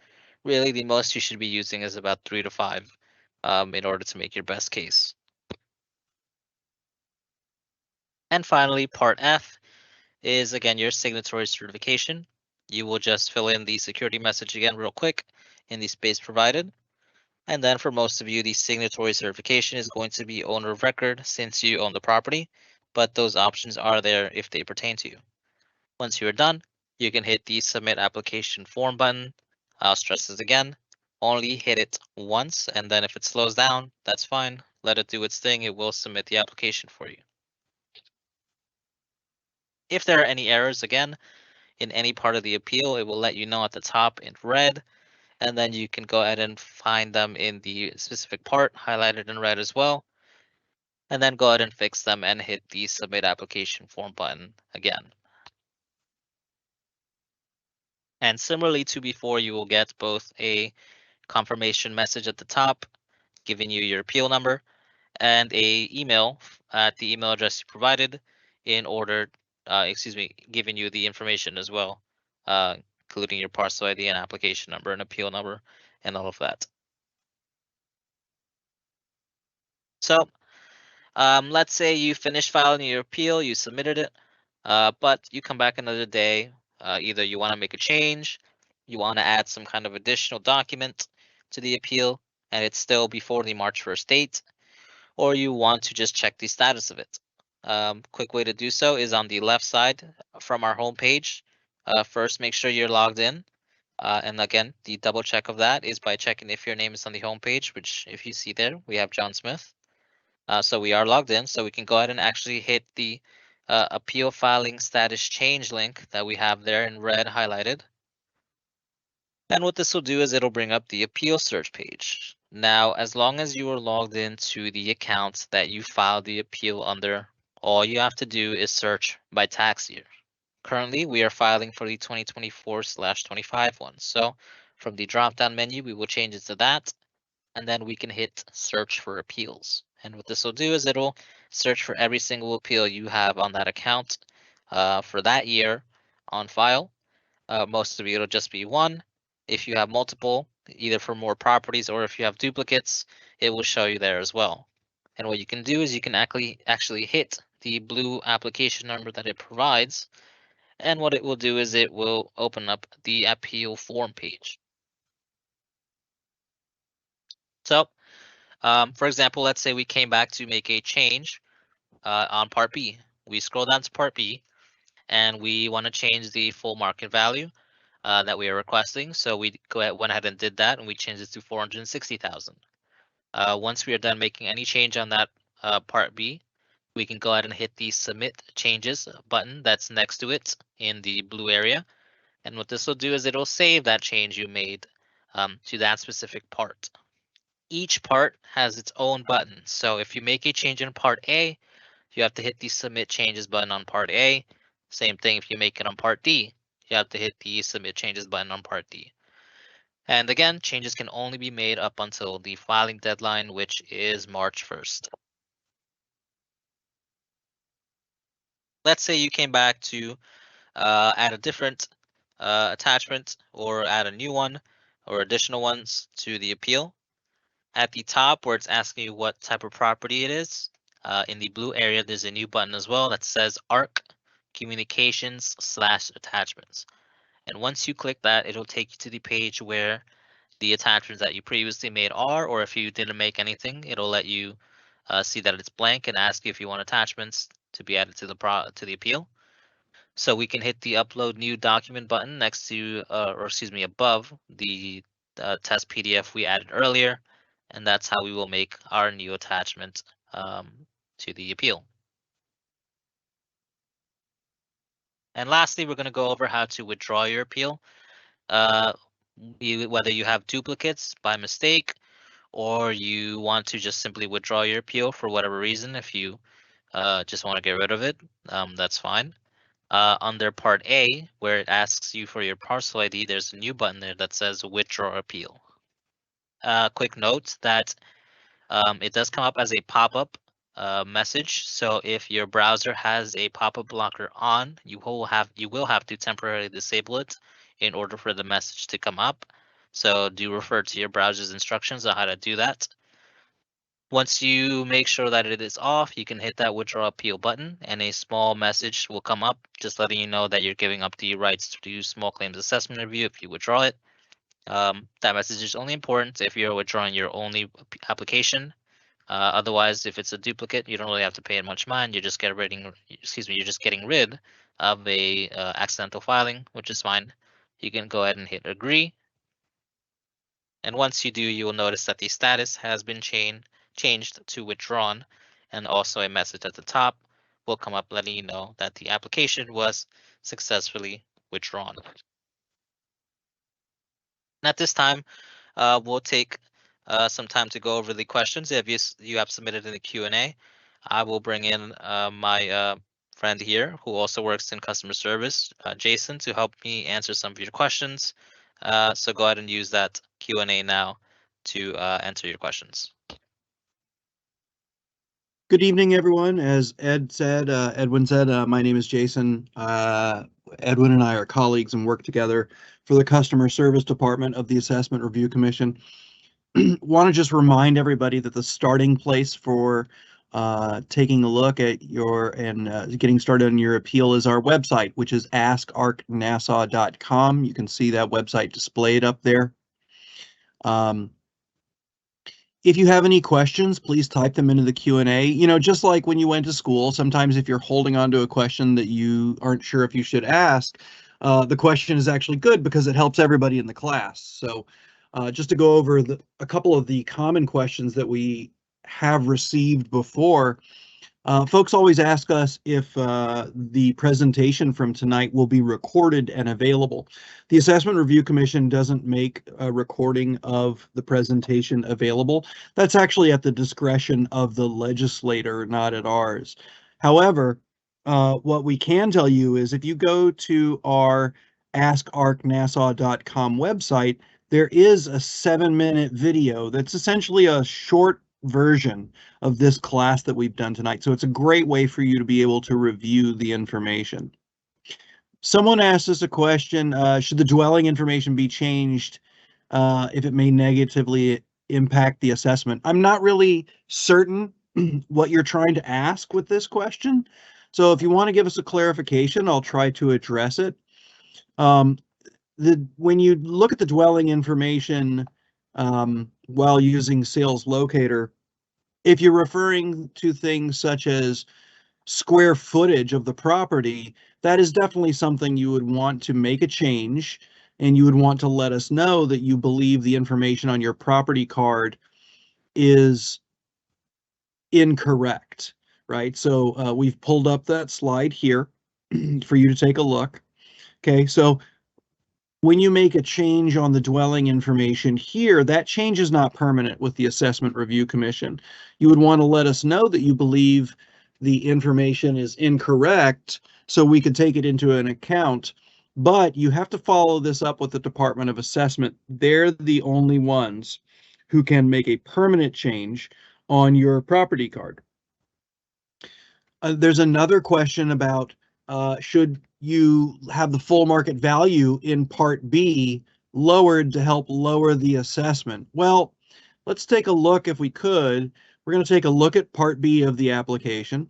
Speaker 1: really the most you should be using is about 3 to 5 in order to make your best case. And finally, part F is again your signatory certification. You will just fill in the security message again real quick in the space provided. And then for most of you, the signatory certification is going to be owner of record since you own the property, but those options are there if they pertain to you. Once you're done, you can hit the submit application form button. I'll stress this again, only hit it once, and then if it slows down, that's fine. Let it do its thing, it will submit the application for you. If there are any errors, again, in any part of the appeal, it will let you know at the top in red, and then you can go ahead and find them in the specific part highlighted in red as well, and then go ahead and fix them and hit the submit application form button again. And similarly to before, you will get both a confirmation message at the top giving you your appeal number and a email at the email address you provided in order, giving you the information as well, including your parcel ID and application number and appeal number and all of that. So let's say you finished filing your appeal, you submitted it, but you come back another day. Either you want to make a change, you want to add some kind of additional document to the appeal, and it's still before the March 1st date, or you want to just check the status of it. Quick way to do so is on the left side from our homepage. First, make sure you're logged in. And again, the double check of that is by checking if your name is on the homepage, which if you see there, we have John Smith. So we are logged in, so we can go ahead and actually hit the appeal filing status change link that we have there in red highlighted. And what this will do is it'll bring up the appeal search page. Now, as long as you are logged into the account that you filed the appeal under, all you have to do is search by tax year. Currently, we are filing for the 2024/25 one. So from the drop-down menu, we will change it to that, and then we can hit search for appeals. And what this will do is it'll search for every single appeal you have on that account for that year on file. Most of you, it'll just be one. If you have multiple, either for more properties or if you have duplicates, it will show you there as well. And what you can do is you can actually hit the blue application number that it provides. And what it will do is it will open up the appeal form page. So, for example, let's say we came back to make a change on Part B. We scroll down to Part B and we want to change the full market value that we are requesting. So we went ahead and did that, and we changed it to 460,000. Once we are done making any change on that Part B, we can go ahead and hit the Submit Changes button that's next to it in the blue area. And what this will do is it'll save that change you made to that specific part. Each part has its own button. So if you make a change in Part A, you have to hit the Submit Changes button on Part A. Same thing if you make it on Part D, you have to hit the Submit Changes button on Part D. And again, changes can only be made up until the filing deadline, which is March 1st. Let's say you came back to add a different attachment or add a new one or additional ones to the appeal. At the top where it's asking you what type of property it is, in the blue area, there's a new button as well that says ARC Communications/Attachments. And once you click that, it'll take you to the page where the attachments that you previously made are, or if you didn't make anything, it'll let you see that it's blank and ask you if you want attachments to be added to the appeal. So we can hit the upload new document button next to, or excuse me, above the test PDF we added earlier, and that's how we will make our new attachment to the appeal. And lastly, we're going to go over how to withdraw your appeal. Whether you have duplicates by mistake or you want to just simply withdraw your appeal for whatever reason, if you just want to get rid of it, that's fine. Under Part A, where it asks you for your parcel ID, there's a new button there that says Withdraw Appeal. Quick note that it does come up as a pop-up message. So if your browser has a pop-up blocker on, you will have to temporarily disable it in order for the message to come up. So do refer to your browser's instructions on how to do that. Once you make sure that it is off, you can hit that withdraw appeal button and a small message will come up just letting you know that you're giving up the rights to do small claims assessment review if you withdraw it. That message is only important if you're withdrawing your only application. Otherwise, if it's a duplicate, you don't really have to pay it much mind. You're just you're just getting rid of a accidental filing, which is fine. You can go ahead and hit agree. And once you do, you will notice that the status has been changed to withdrawn, and also a message at the top will come up letting you know that the application was successfully withdrawn. And at this time, we'll take some time to go over the questions if you have submitted in the Q&A. I will bring in my friend here who also works in customer service, Jason, to help me answer some of your questions. So go ahead and use that Q&A now to enter your questions.
Speaker 3: Good evening, everyone. As Edwin said, my name is Jason. Edwin and I are colleagues and work together for the customer service department of the Assessment Review Commission. Want to just remind everybody that the starting place for taking a look at getting started on your appeal is our website, which is askarknassau.com. You can see that website displayed up there. If you have any questions, please type them into the Q&A. You know, just like when you went to school, sometimes if you're holding on to a question that you aren't sure if you should ask, the question is actually good because it helps everybody in the class. So just to go over a couple of the common questions that we have received before, folks always ask us if the presentation from tonight will be recorded and available. The Assessment Review Commission doesn't make a recording of the presentation available. That's actually at the discretion of the legislator, not at ours. However, what we can tell you is if you go to our askarknassau.com website, there is a 7-minute video that's essentially a short version of this class that we've done tonight. So it's a great way for you to be able to review the information. Someone asked us a question, should the dwelling information be changed if it may negatively impact the assessment? I'm not really certain what you're trying to ask with this question. So if you want to give us a clarification, I'll try to address it. When you look at the dwelling information while using Sales Locator, if you're referring to things such as square footage of the property, that is definitely something you would want to make a change, and you would want to let us know that you believe the information on your property card is incorrect, right? So we've pulled up that slide here for you to take a look. Okay, so when you make a change on the dwelling information here, that change is not permanent with the Assessment Review Commission. You would want to let us know that you believe the information is incorrect so we could take it into an account, but you have to follow this up with the Department of Assessment. They're the only ones who can make a permanent change on your property card. There's another question about should you have the full market value in Part B lowered to help lower the assessment? Well, let's take a look if we could. We're going to take a look at Part B of the application.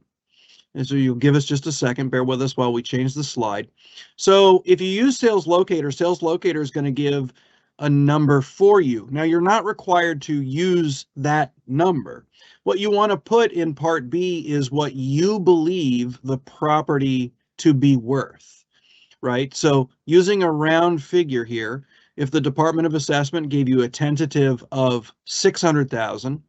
Speaker 3: And so you'll give us just a second, bear with us while we change the slide. So if you use Sales Locator is going to give a number for you. Now, you're not required to use that number. What you want to put in Part B is what you believe the property to be worth, right? So using a round figure here, if the Department of Assessment gave you a tentative of 600,000,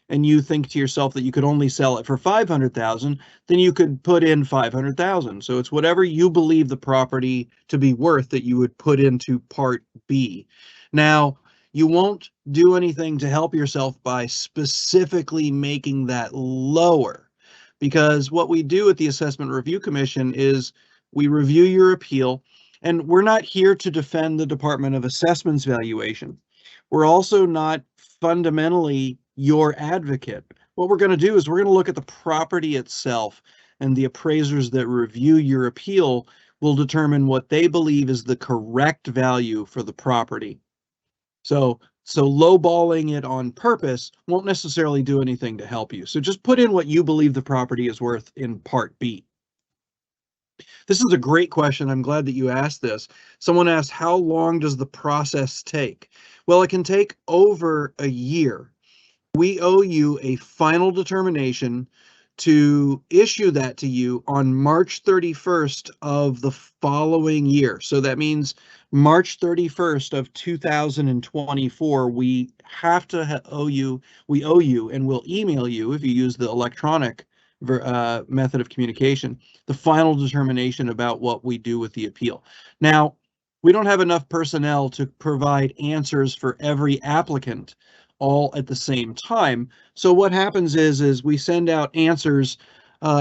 Speaker 3: and you think to yourself that you could only sell it for 500,000, then you could put in 500,000. So it's whatever you believe the property to be worth that you would put into Part B. Now, you won't do anything to help yourself by specifically making that lower, because what we do at the Assessment Review Commission is we review your appeal, and we're not here to defend the Department of Assessment's valuation. We're also not fundamentally your advocate. What we're going to do is we're going to look at the property itself, and the appraisers that review your appeal will determine what they believe is the correct value for the property. So lowballing it on purpose won't necessarily do anything to help you. So just put in what you believe the property is worth in Part B. This is a great question. I'm glad that you asked this. Someone asked, how long does the process take? Well, it can take over a year. We owe you a final determination to issue that to you on March 31st of the following year. So that means March 31st of 2024, we have to owe you, and we'll email you if you use the electronic method of communication, the final determination about what we do with the appeal. Now, we don't have enough personnel to provide answers for every applicant all at the same time. So what happens is we send out answers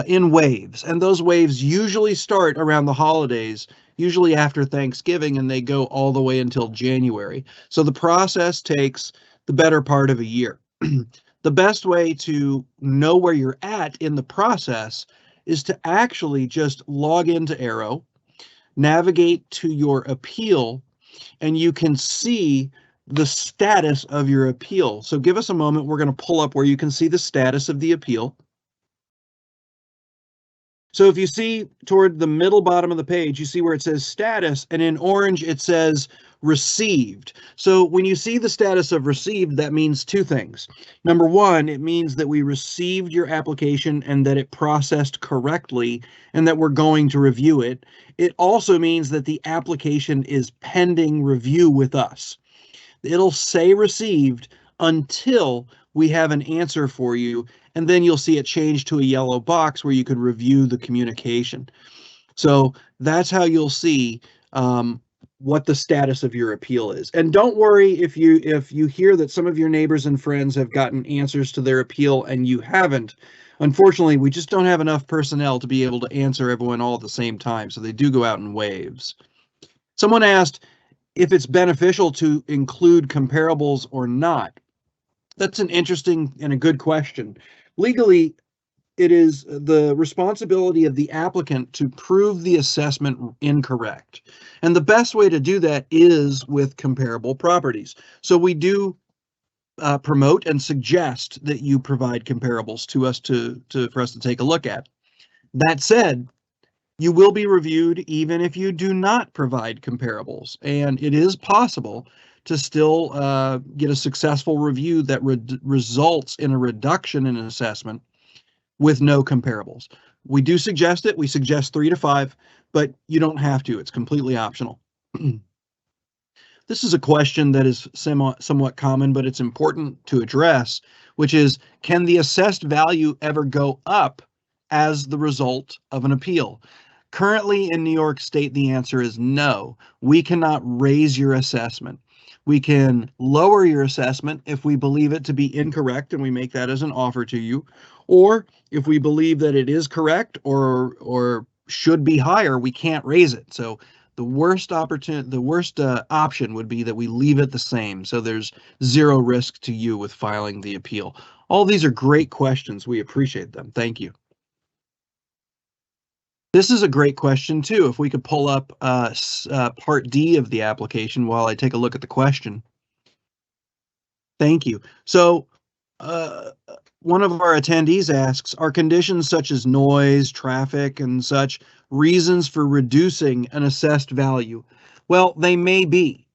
Speaker 3: in waves, and those waves usually start around the holidays, usually after Thanksgiving, and they go all the way until January. So the process takes the better part of a year. The best way to know where you're at in the process is to actually just log into Arrow, navigate to your appeal, and you can see the status of your appeal. So give us a moment. We're going to pull up where you can see the status of the appeal. So if you see toward the middle bottom of the page, you see where it says status, and in orange it says received. So when you see the status of received, that means two things. Number one, it means that we received your application and that it processed correctly and that we're going to review it. It also means that the application is pending review with us. It'll say received until we have an answer for you, and then you'll see it change to a yellow box where you could review the communication. So that's how you'll see what the status of your appeal is. And don't worry if you hear that some of your neighbors and friends have gotten answers to their appeal and you haven't. Unfortunately, we just don't have enough personnel to be able to answer everyone all at the same time, so they do go out in waves. Someone asked if it's beneficial to include comparables or not. That's an interesting and a good question. Legally, it is the responsibility of the applicant to prove the assessment incorrect. And the best way to do that is with comparable properties. So we do promote and suggest that you provide comparables to us for us to take a look at. That said, you will be reviewed even if you do not provide comparables, and it is possible to still get a successful review that results in a reduction in an assessment with no comparables. We do suggest it. We suggest 3 to 5, but you don't have to. It's completely optional. This is a question that is somewhat common, but it's important to address, which is, can the assessed value ever go up as the result of an appeal? Currently in New York State, the answer is no. We cannot raise your assessment. We can lower your assessment if we believe it to be incorrect and we make that as an offer to you, or if we believe that it is correct or should be higher, we can't raise it. So the worst option would be that we leave it the same, so there's zero risk to you with filing the appeal. All these are great questions. We appreciate them. Thank you. This is a great question too. If we could pull up Part D of the application while I take a look at the question. Thank you. So one of our attendees asks, are conditions such as noise, traffic, and such reasons for reducing an assessed value? Well, they may be.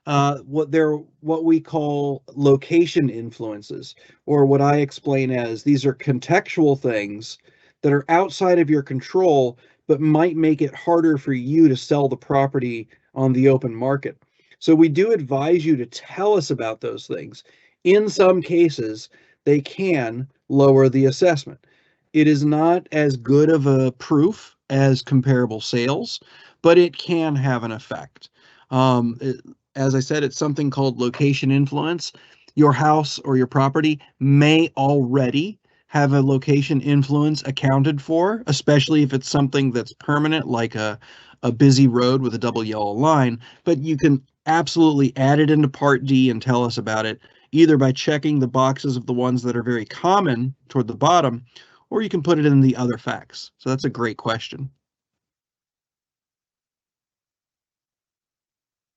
Speaker 3: what we call location influences, or what I explain as these are contextual things that are outside of your control, but might make it harder for you to sell the property on the open market. So we do advise you to tell us about those things. In some cases, they can lower the assessment. It is not as good of a proof as comparable sales, but it can have an effect. As I said, it's something called location influence. Your house or your property may already have a location influence accounted for, especially if it's something that's permanent, like a busy road with a double yellow line. But you can absolutely add it into Part D and tell us about it, either by checking the boxes of the ones that are very common toward the bottom, or you can put it in the other facts. So that's a great question.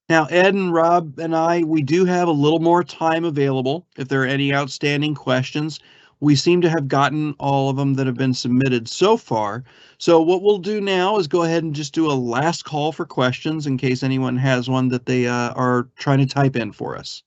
Speaker 3: Now, Ed and Rob and I, we do have a little more time available if there are any outstanding questions. We seem to have gotten all of them that have been submitted so far. So what we'll do now is go ahead and just do a last call for questions in case anyone has one that they are trying to type in for us.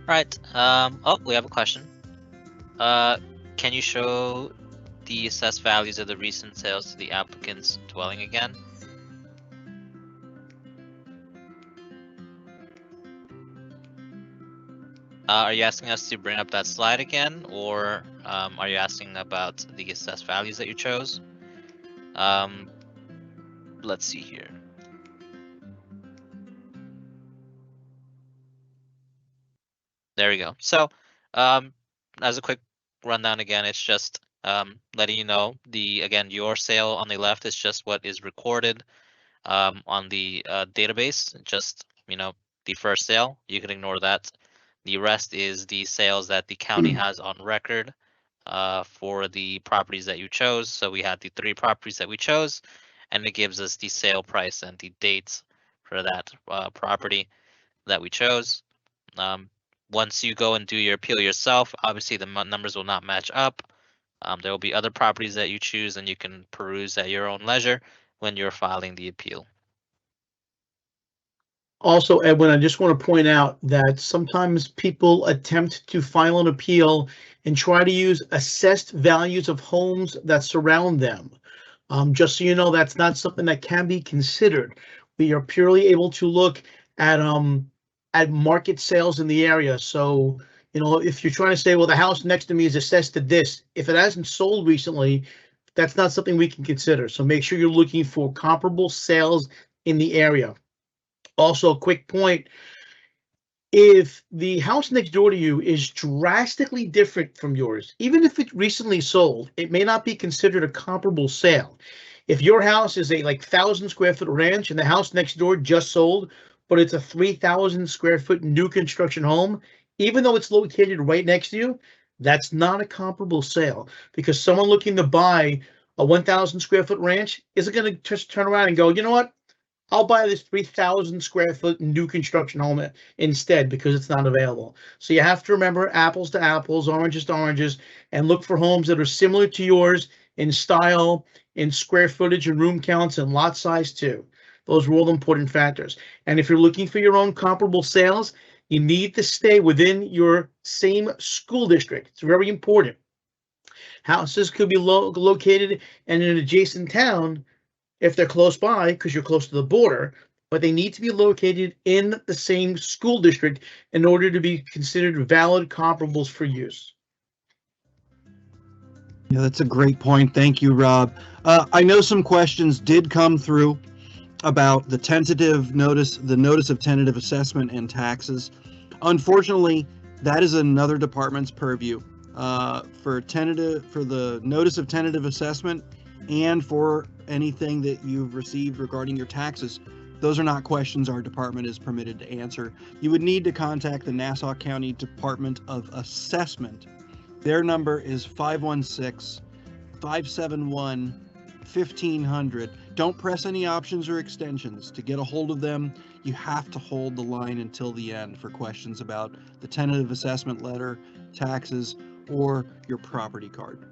Speaker 1: Right. Oh, we have a question. Can you show the assessed values of the recent sales to the applicant's dwelling again? Are you asking us to bring up that slide again, or are you asking about the assessed values that you chose? Let's see here. There we go. So, as a quick rundown again, it's just letting you know again, your sale on the left is just what is recorded on the database, just, the first sale. You can ignore that. The rest is the sales that the county has on record for the properties that you chose. So we had the 3 properties that we chose, and it gives us the sale price and the dates for that property that we chose. Once you go and do your appeal yourself, obviously the numbers will not match up. There will be other properties that you choose, and you can peruse at your own leisure when you're filing the appeal.
Speaker 4: Also, Edwin, I just want to point out that sometimes people attempt to file an appeal and try to use assessed values of homes that surround them. Just so you know, that's not something that can be considered. We are purely able to look at market sales in the area. So, if you're trying to say, well, the house next to me is assessed to this, if it hasn't sold recently, that's not something we can consider. So make sure you're looking for comparable sales in the area. Also, a quick point, if the house next door to you is drastically different from yours, even if it recently sold, it may not be considered a comparable sale. If your house is a 1,000 square foot ranch and the house next door just sold, but it's a 3,000 square foot new construction home, even though it's located right next to you, that's not a comparable sale, because someone looking to buy a 1,000 square foot ranch isn't going to just turn around and go, you know what? I'll buy this 3,000 square foot new construction home instead, because it's not available. So you have to remember apples to apples, oranges to oranges, and look for homes that are similar to yours in style, in square footage and room counts and lot size too. Those are all important factors. And if you're looking for your own comparable sales, you need to stay within your same school district. It's very important. Houses could be located in an adjacent town if they're close by, because you're close to the border, but they need to be located in the same school district in order to be considered valid comparables for use.
Speaker 3: Yeah, that's a great point. Thank you, Rob. I know some questions did come through about the tentative notice, the notice of tentative assessment and taxes. Unfortunately, that is another department's purview. For the notice of tentative assessment and for anything that you've received regarding your taxes, Those are not questions our department is permitted to answer. You would need to contact the Nassau County Department of Assessment. Their number is 516-571-1500. Don't press any options or extensions. To get a hold of them, you have to hold the line until the end for questions about the tentative assessment letter, taxes, or your property card.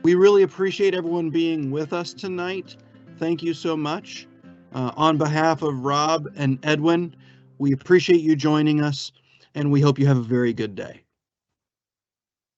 Speaker 3: We really appreciate everyone being with us tonight. Thank you so much. On behalf of Rob and Edwin, we appreciate you joining us, and we hope you have a very good day.